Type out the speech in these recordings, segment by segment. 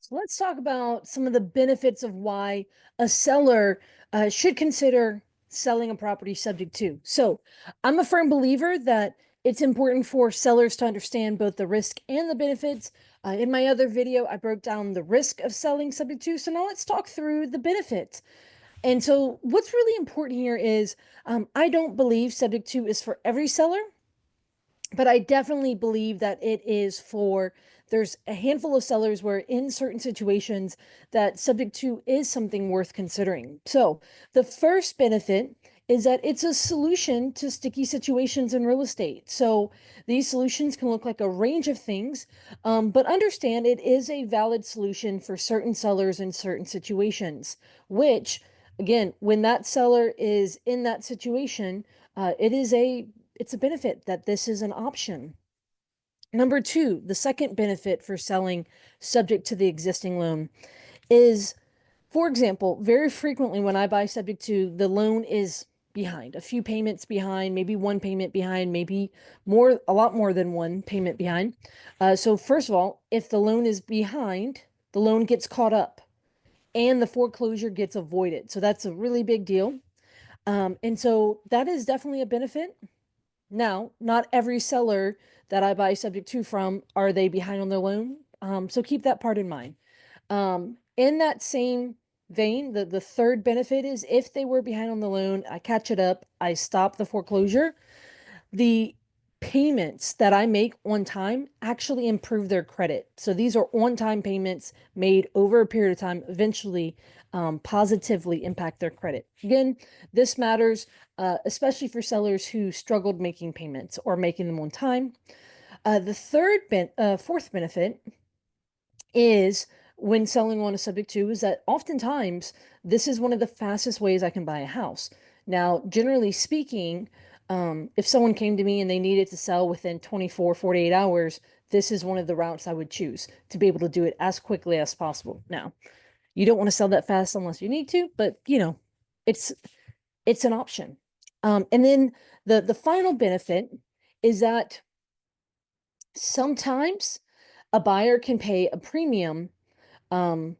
So let's talk about some of the benefits of why a seller should consider selling a property subject to. So I'm a firm believer that it's important for sellers to understand both the risk and the benefits. In my other video, I broke down the risk of selling subject to. So now let's talk through the benefits. And so what's really important here is I don't believe subject to is for every seller, but I definitely believe that it is for there's a handful of sellers where in certain situations that subject to is something worth considering. So the first benefit is that it's a solution to sticky situations in real estate. So these solutions can look like a range of things, but understand it is a valid solution for certain sellers in certain situations, which again, when that seller is in that situation, it's a benefit that this is an option. Number two, the second benefit for selling subject to the existing loan is, for example, very frequently when I buy subject to, the loan is behind, a few payments behind, maybe one payment behind, maybe more, a lot more than one payment behind. So first of all, if the loan is behind, the loan gets caught up and the foreclosure gets avoided. So that's a really big deal. And so that is definitely a benefit. Now, not every seller that I buy subject to from are they behind on their loan. So keep that part in mind. In that same vein, the third benefit is if they were behind on the loan, I catch it up, I stop the foreclosure. The payments that I make on time actually improve their credit. So these are on-time payments made over a period of time, eventually positively impact their credit. Again, this matters, especially for sellers who struggled making payments or making them on time. Fourth benefit is when selling on a subject to is that oftentimes this is one of the fastest ways I can buy a house. Now, generally speaking, if someone came to me and they needed to sell within 24, 48 hours, this is one of the routes I would choose to be able to do it as quickly as possible. Now, you don't want to sell that fast unless you need to, but it's it's an option. And then the final benefit is that sometimes a buyer can pay a premium um,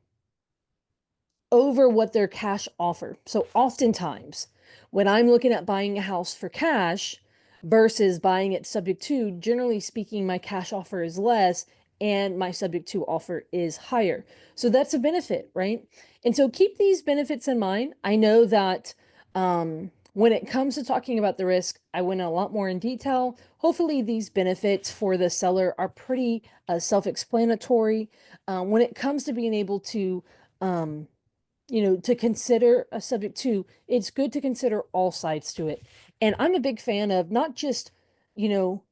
over what their cash offer. So oftentimes, when I'm looking at buying a house for cash versus buying it subject to, generally speaking, my cash offer is less and my subject to offer is higher. So that's a benefit, right? And so keep these benefits in mind. I know that when it comes to talking about the risk, I went a lot more in detail. Hopefully, these benefits for the seller are pretty self-explanatory. When it comes to being able to um, to consider a subject to, it's good to consider all sides to it. And I'm a big fan of not just, you know,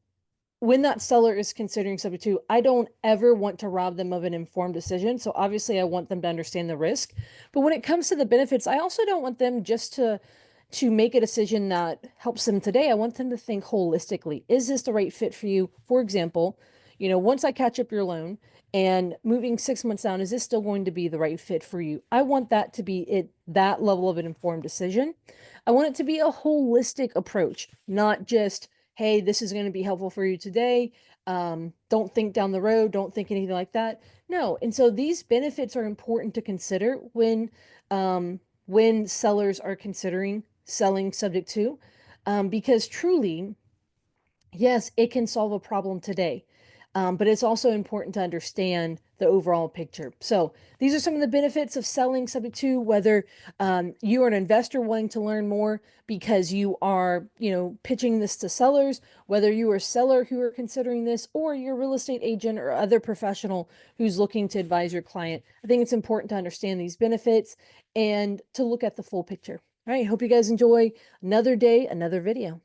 when that seller is considering subject to, I don't ever want to rob them of an informed decision. So obviously I want them to understand the risk. But when it comes to the benefits, I also don't want them just to make a decision that helps them today. I want them to think holistically. Is this the right fit for you? For example, once I catch up your loan and moving 6 months down, is this still going to be the right fit for you? I want that to be that level of an informed decision. I want it to be a holistic approach, not just, hey, this is going to be helpful for you today. Don't think down the road. Don't think anything like that. No. And so these benefits are important to consider when sellers are considering selling subject to, because truly, yes, it can solve a problem today. But it's also important to understand the overall picture. So these are some of the benefits of selling subject to, whether you are an investor wanting to learn more because you are, pitching this to sellers, whether you are a seller who are considering this, or you're a real estate agent or other professional who's looking to advise your client. I think it's important to understand these benefits and to look at the full picture. All right, hope you guys enjoy another day, another video.